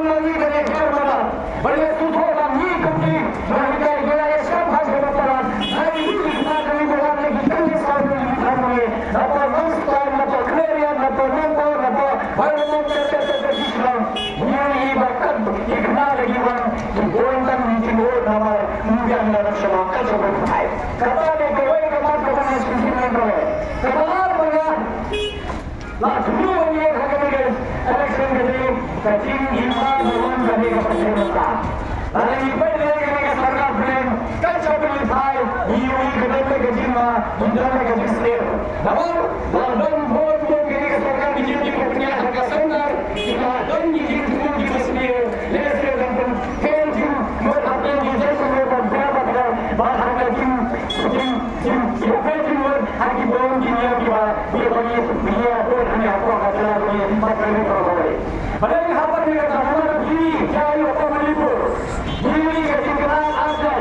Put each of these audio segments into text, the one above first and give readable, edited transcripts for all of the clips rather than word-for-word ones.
lagi dari Hermana. Balik tutup lagi kembali. Mereka gaya siapa sebab hari ini kita akan lihat lagi kembali sampai di sana. Apa monster, apa klarian, apa nomor, apa parlimen tertentu. Ini bahkan ikhlas lagi bang. Bukan di luar nama mungkin ada semangat seperti itu. Kata dia kau yang kamu pernah sendiri mereka. Kebenar mereka. Lah dulu ini hakikat election ini kacing iman dalam kami kepercayaan. Lalu ibu dia kami sarga brand kacau berlipat. Iu kedai kacing mah, indra kacing sel. Namun dalam board kami sarga bijil di kepercayaan harga senar. Kita dan bijil di kesenian. Lesser dan penting mereka bijil semua berapa bahkan kacing Haki bawang dunia kita dia bagi dia pun hanya apa kata dia empat kali berapa. Padahal apa dia kata mana ini jauh apa Manipur. Ini ketinggalan asal.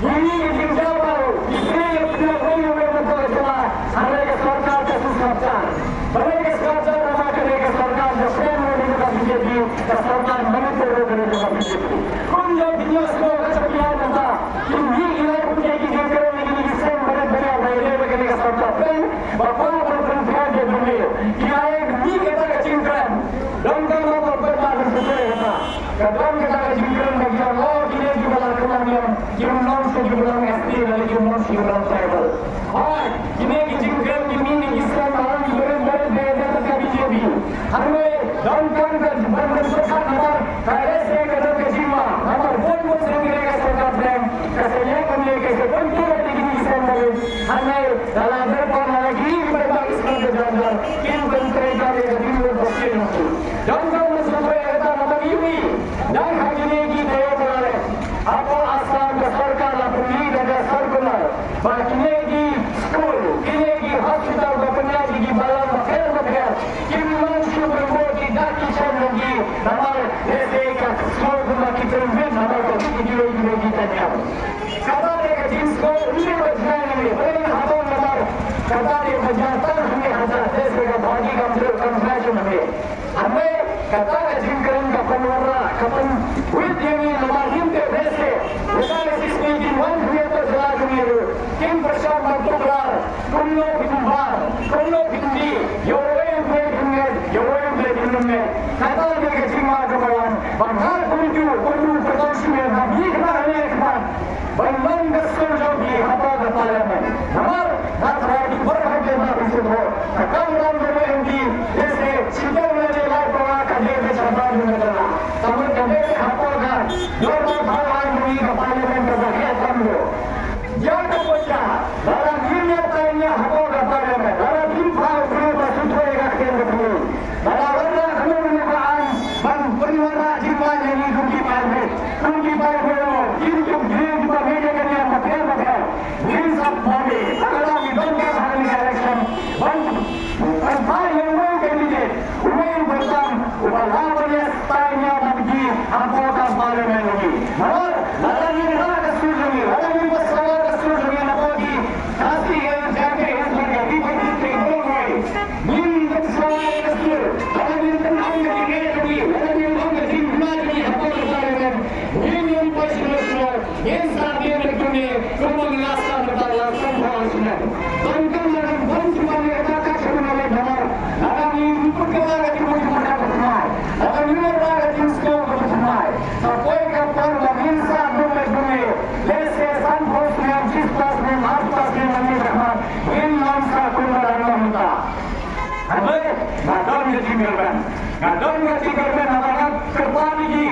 Ini ketinggalan. Ini sudah boleh berbicara. Ada kesalahan kesalahan. Mereka kesalahan nama mereka kesalahan kesalahan mereka menjadi kesalahan Manipur mereka menjadi. Kunjung dunia semua kesalahan kita. Ini kita punya ketinggalan ini sen benar-benar Bapak berpercaya di dunia. Ia yang ni kita kecingkan. Dan kalau berpercaya sesuai kita. Kadang kita kecingkan bagi Allah ini juga lakukan yang jumlah sejumlah SD dan jumlah sejumlah tribal. Hai, ini kecingkan ini Islam orang benar-benar beda terkait jadi. Hanya dan kan berbentukkan nomor kaya saya kata kecima. Nomor pun saya kira saya kata kesalahan kami kesalahan kita di Islam ini. Hanya dalam berapa lagi mereka Islam berjalan. Kim kontrega dengan dunia bersih. Jangan sampai kita mata ini. Dan hari ini kita berada. Apa asal dasarkan lapuni dan dasarkan. Bagi di school, ini di hospital bapaknya di balam bakar. Kim manusia berbuat tidak kisah lagi. Nama mereka school rumah kita ini nama kita dia. Kata mereka di school ini berjalan ini. Kata dia berjatan hanya ada sesuatu bagi kamera konfirmasi ni. Hame kata jingkran kapan warna kapan with ini nama himte bese. Bukan sistem di one dia terjalan ni. Kim persiap bertukar, kuno bitumbar, kuno bindi, yowen berdinnya. Kata dia kecima kawan. Bangal kunju pertosian habis mana kawan. Bandang dasar jadi apa parlimen. Nomor kata berharga bersama. Kekalan berlendi. Jese sidang lelai bawa kader bersama dengan. Taman kader apa kan? Jorma bawan bui parlimen terbaik kamu. Jangan baca. Dalam dunia tanya apa parlimen. Dalam jumpa berubah sesuai kader betul. Dalam warna kemerdekaan dan periwarna jiwa ini kunci parlimen. Kunci parlimen. Ini juga insaf body. Kalau we don't get any election, one final way candidate, way bersam, walaupun tanya bagi anggota parlimen lagi. Namun, dalam ini ada kesulitan, dalam ini masalah kesulitan yang lagi. Kasih yang jaga yang menjadi penting boleh. Ini masalah kesulitan. Dalam ini tenang lagi, dalam ini lagi lagi anggota parlimen. Ini yang pastilah insaf yang berguna. Kemudian Tangkap dalam bantuan mereka sebenarnya benar. Dalam ini perkara yang dimujukan bersama. Dalam ini perkara yang diskon bersama. Sampai kapan meminta bumi. Lese sanpos yang cistas yang aspas yang menyerahkan. Ini namsa kumpulan meminta. Aduh, ngadon ketinggalan. Ngadon ketinggalan akan kembali di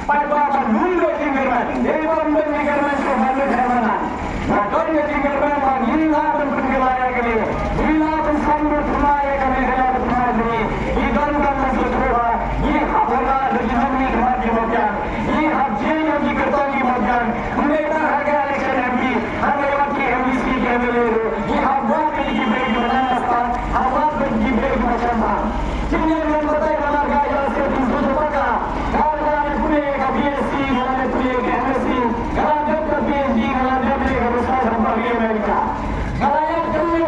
pada mundur ketinggalan. Dewan ketinggalan kembali hermanan. Ngadon ketinggalan Inilah penilaian kami. Inilah pensambut penilaian kami dalam penilaian ini. Idamkan masuk sekolah. Ini hapola legiman ini kemati bagian. Ini haji yang diketahui bagian. Mereka harga election MB. Harga wakil MBC kami lalu. Ini habuat pergi bagi menandakan. Habuat pergi bagi macam-macam. Sini yang bertai dalam gaya seperti itu maka. Kalau ada punya KBSC, kalau ada punya KMSC, kalau ada PhD, kalau ada punya besar sampai Amerika. Kalau yang kami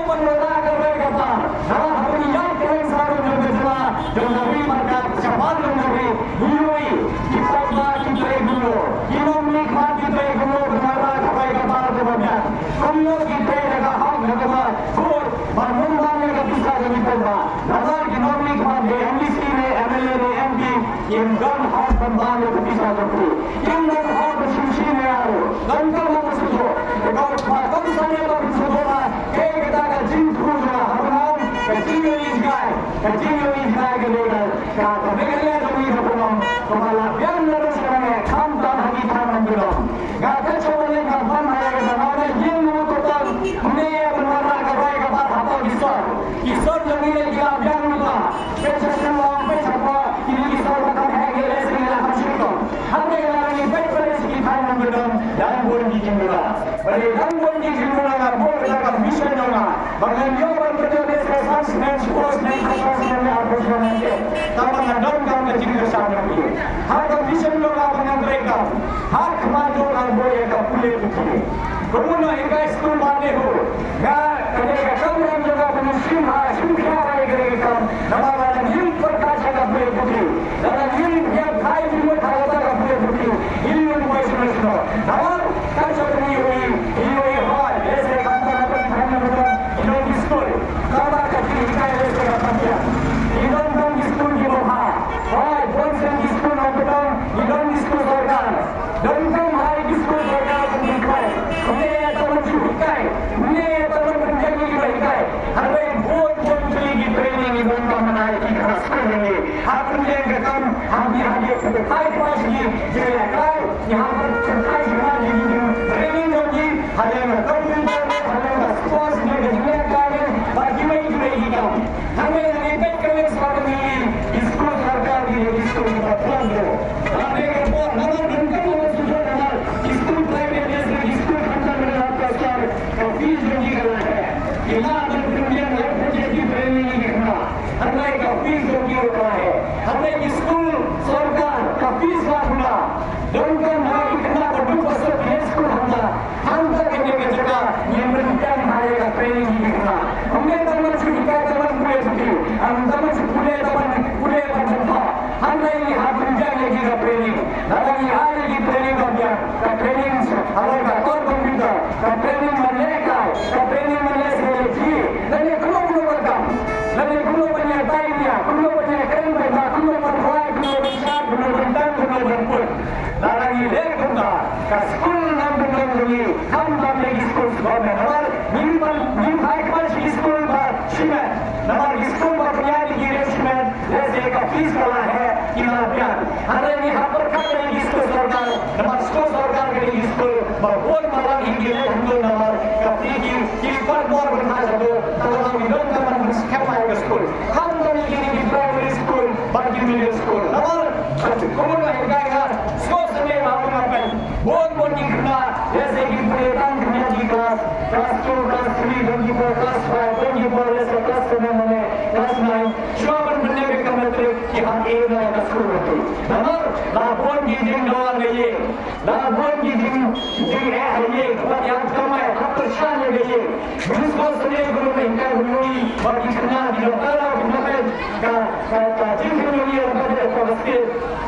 menolak mereka. Nah, hari yang keren selalu berjumpa dengan berkat cepat dari Yui. Kita dulu. Kita nikmat kita dulu bersama mereka para temannya. Kalau kita jaga hak mereka, kur bangunan mereka bisa jadi berubah. Nazar kita nikmat di MDC, MLA, MP yang dan hak pembantu bisa jadi. Yang dan hak bersih mearu. Dan kalau bersih, kalau kalau saya bersih kita akan jingkru juga. Harus continue this guy ke legal. Kalau mereka lebih berpeluang, kepala biar terus kerana kampan hati tangan belum. Gak coba lagi kampan mereka sama yang mengutukkan ni benar kebaik kepada apa kisah jamilah dia biar lupa. Besar semua ini kisah akan hagi lesing akan syukur. Hari ini baik pada segi tangan belum dan boleh dijingkura. Dan boleh dijingkura kan boleh dapat mission juga. Bahkan jawaban berjodoh selesai dan sekolah dan kesusahan apa nanti. Tapi dalam kaum kecil sama ini. Harga mission juga dengan mereka. Hak maju dan boleh kapulai begini. Kemudian hingga sekolah balik ho. Nah, ketika kamu yang juga dengan simha baik mereka. Nama dalam hidup berkaca kapulai begini. Dalam hidup yang baik juga kata kapulai begini. Ini yang boleh semestinya. Nama kaca ini hal. Esok kantor apa yang betul. Ini sekolah. Kata kecil kita esok kantor. Ini sekolah di bawah. Hai, bukan di sekolah betul. Ini sekolah sorgan. Dan hai di sekolah sorgan pendidikan. Ini teman cukai. Ini teman penjaga kita. Ada yang buat beli training ini untuk menaiki kelas ini. Apa yang kita hadir hai pasti jadi kai. Yang terkait dengan ini training lagi. Ada yang komputer, ada yang sports juga kai. Bagi mereka kita. Hanya yang baik kalian sekarang ini. Sekolah sorgan ini sekolah terpandang. Ada yang buat nama dan kamu sudah kenal. Sekolah private sekolah kantor berlaku fees juga है यहाँ पर दुनिया में project की training नहीं करना हमने का फीस जो किया हुआ है हमने स्कूल सरकार का फीस रखना डॉक्टर हमारी कितना बड़ी फसल है स्कूल हम तक करने की जगह ये मिलता हमारे का ट्रेनिंग नहीं करना हमने तमन से क्या तमन पूरे होती हम तमन से पूरे बनता हमने ये हाथ पूजा लेगी का ट्रेनिंग दादा ये आज की ट्रेनिंग का क्या का ट्रेनिंग हमारे का कौन कंप्यूटर का ट्रेनिंग बनने का training Malaysia lagi. Dan yang belum berkam. Dan yang belum menyertai dia, belum menyertai mereka, belum berbuat, belum besar, belum bentang, belum berpun. Dan lagi dia kata, ke sekolah nam belum lagi, ham nam lagi sekolah sekolah. Namar nimpai kemas sekolah bar simet. Namar sekolah bar punya lagi simet. Jasa एक fees वाला है किनारियां. हमारे ये hopper का लगी sekolah सरकार. namar sekolah सरकार के लगी sekolah. बहुत मारा हिंदी में हम लोग namar कपड़ी की पर more बना सकते हो. तो हम इधर का हम स्कैप आएगा स्कूल. हम लोग ये प्राइमरी स्कूल, बाकी मिडिल स्कूल. namar कौन रहेगा? स्कूल से हम अपन बहुत निकला. जैसे कि प्लेटान दुनिया की क्लास 2, क्लास 3, 24, क्लास 5, 24 ऐसे क्लास में मैंने क्लास 9 शुरुआत बनने के मतलब कि हम एक नया स्कूल होते. namar लाभों की जिन डॉलर नहीं है. लाभों की जिन है ये बहुत याद कम है. हम तो शान ले गए. मुझको सुने गुरु में इनका हुई और इतना दिलवाला मतलब का जिन गुरु ये मतलब को बसके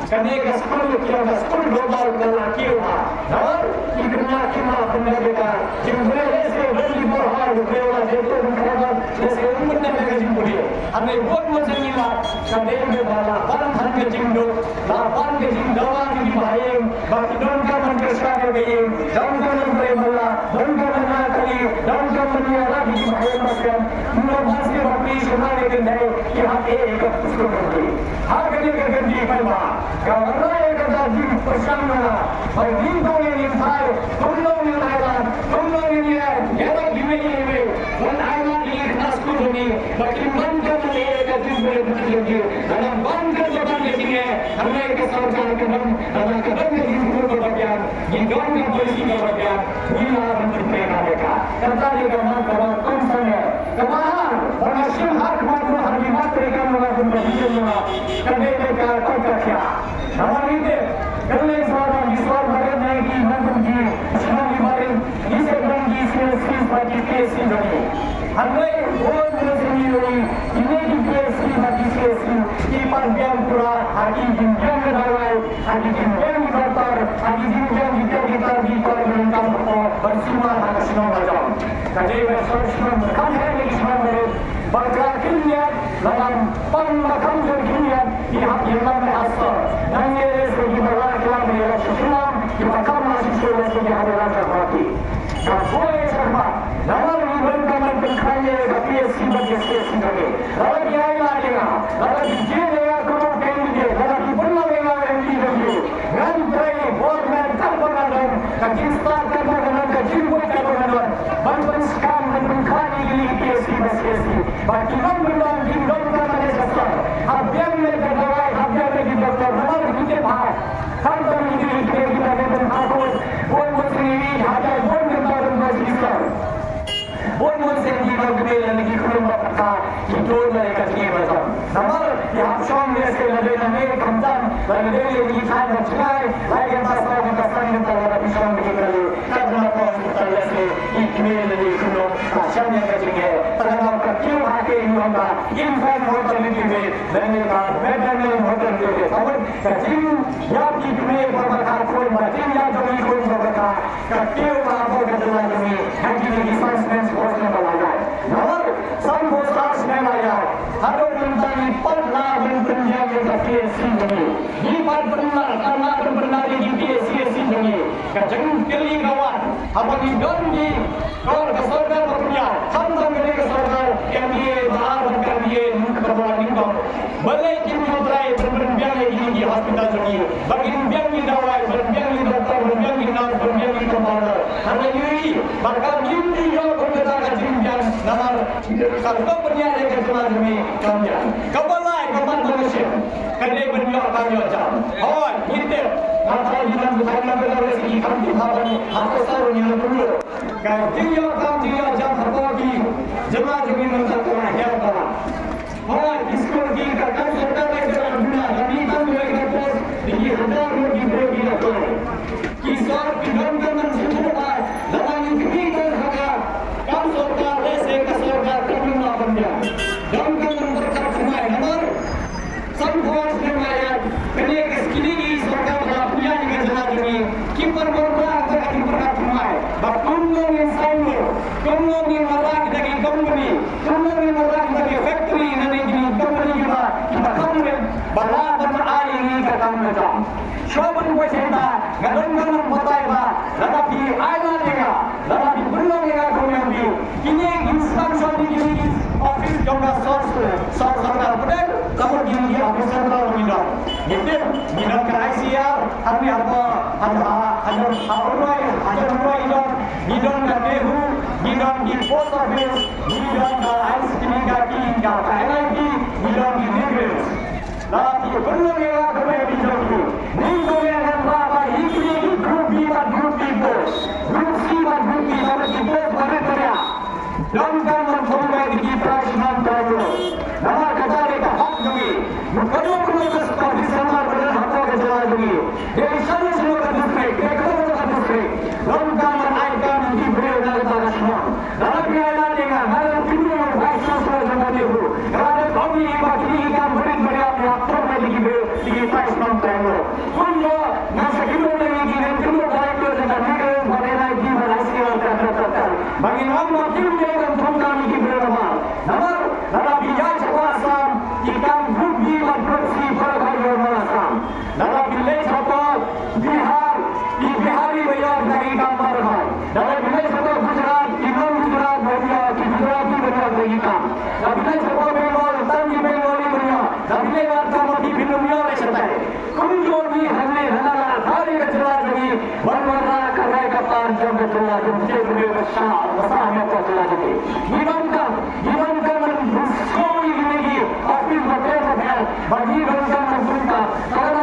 करने का स्कूल ग्लोबल करना किया. और इतना कितना अपने का जिम्मे ऐसे बड़ी बहार होते वाला देखते हैं जैसे उम्र में लगे जिम्मे हमें बहुत मजा मिला. कदे में वाला बाल धन के जिम्मे लापान के जिम्मे दवा की भाई बाकी दोनों का मन के साथ गए. दोनों का मन पे बोला दोनों का मन ना करी दोनों का मन ये रहा कि भाई मस्कन उन्होंने भाष के अपनी सुनाने के नहीं कि हम एक स्कूल होते. हाँ कभी का गंजी पलवा कवरा एक दादी प्रसन्न ना और दिन तो ये नहीं था. तुम लोग नहीं आया तुम लोग नहीं आया ये तो गिवे ये वे वन आया ये इतना स्कूल होनी बाकी मन का मन ये का दिन में लगी. हम बंद कर जगह लेकिन है हमने एक सरकार के नाम हमारे कदम में जिनको को बचा ये गांव में पॉलिसी का बचा ये हम करते हैं देखा करता है का नाम का कौन सा है कमाल और नशीब हाथ मार हरी मात्र का लगा तुम बच्चे लगा कभी का कोई क्या हमारी दे कल्ले सारा विश्वास भगत नहीं की मन की शिवा की बारे इसे बन की स्किल्स की बाकी केस की Andai orang sendiri ini di PSC bagi PSC di panjang pura hari jenjang kedawai hari jenjang di kantor hari jenjang kita di parlemen bersama hak senang macam. Jadi bersama kami lagi senang berkini dalam pemakan berkini di hak yang asal dan ini sebagai perwakilan dari Islam di makam mahasiswa sebagai hadiran terhormati. Boleh serba dalam menggabungkan berkaya ke PSC bagi PSC kami. Dalam biaya dengan dalam biaya kemudian dia dalam berlawanan MPW rantai format kampanye kajistan kampanye kajimbu kampanye bantuan skam dan berkali di PSC PSC bagi membelang di dalam masyarakat habian mereka dawai habian mereka doktor dalam hidup bahas kantor ini kita dan hakun buat muslimin hadir buat tentang Islam buat muslimin berkebela lagi kurang berkata itu mereka macam nama yang syam dia sekali lagi kamtan dan dia lagi kan bercerai lagi yang pasal yang terhadap Islam begitu kerana apa kita lagi ikmil lagi kurang syam yang kecilnya terhadap kecil hati yang infan hotel ini dan medan hotel ini namun kecil yang ikmil berkata pun kecil yang jauh pun berkata kecil apa kecil ini hanya di suspense portion berlajar namun sambil stars berlajar ada tentang pernah berpenjang di PSC ini di pernah karena pernah di PSC ini kecil kali kawan apa di dondi kalau kesorgan berpunya sampai mereka kesorgan MBA bahar MBA kebalan income balai kimio try berbiang lagi di hospital ini bagi biang di dawai berbiang di doktor berbiang di nurse berbiang di commander hanya ini bahkan ini yang berbeda dengan nama kalau punya ada kecuali ini kami kebalai kemal manusia kedai berbiang kami jam oh itu apa yang bukan benar sih kami tahu apa sarunya dulu kalau kami jam berbagi jemaah jemaah mencapai yang और इसको की करता सरकार ने जो अपना गणित में एक पोस्ट ये हजार में की ब्रेक रखो कि सर की गम का मन से होगा लगानी की कर सका कम सरकार ऐसे का सरकार करना बन गया गम का मन सरकार कमाए नंबर सब फोर्स में आया कने के स्किनी की सरकार का पुया निकल जना जमी कि पर मोरा का की प्रकार कमाए बकुम लोग इंसान लोग तुम लोग ये मरा की तकी कंपनी तुम लोग ये मरा की तकी factory bala dan air ini kata mereka. Siapa pun cerita, gadon-gadon batai bah, tetapi ayat dia, tetapi belum dia kemudian kini instansi ini office jangka source sarkar benar, namun ini office sarkar minat. Jadi minat ke ICR, kami apa ada minat ke Dehu, minat di post office, minat ke ICT, minat ke NIT, minat di Negeri. Tapi belum yang kami bincangkan. Minggu yang apa ini grup B dan grup B bos, grup C dan grup B harus bos mereka. Dan kamu sampai di perasaan kamu. Nama kerja mereka hak demi. Kalau kamu seperti sama dengan hak kerja demi. Dari sana semua berdufrik, kalau berdufrik. Dan kamu akan diberi oleh para semua. Dalam keadaan dengan hal yang tidak berhasil selama itu. Kerana kami bagi ikan berit lagi pas nonton. Kuno masa kita lagi dan kita berada dalam negara mana lagi berhasil tercatat. Bagi nama kita yang tentang ini berapa? Nama biaya kuasa kita bukti dan bersih perkara masalah. Nama biaya apa? Di Bihar bayar dari kamar hal. Nama biaya apa? Gujarat, Imam Gujarat bayar, Gujarat bayar dari kam. Nama biaya apa? Bengal, Tanjung Bengal bayar. Nama biaya apa? Dunia lesetai. Kumjor ni हमने हमारा सारे कचरा जमी बनवरा करे कपार जब कचरा जमते हुए बसा में कचरा जमी. जीवन का मन कोई जिंदगी ऑफिस बटे बटे बाजी बनकर मन का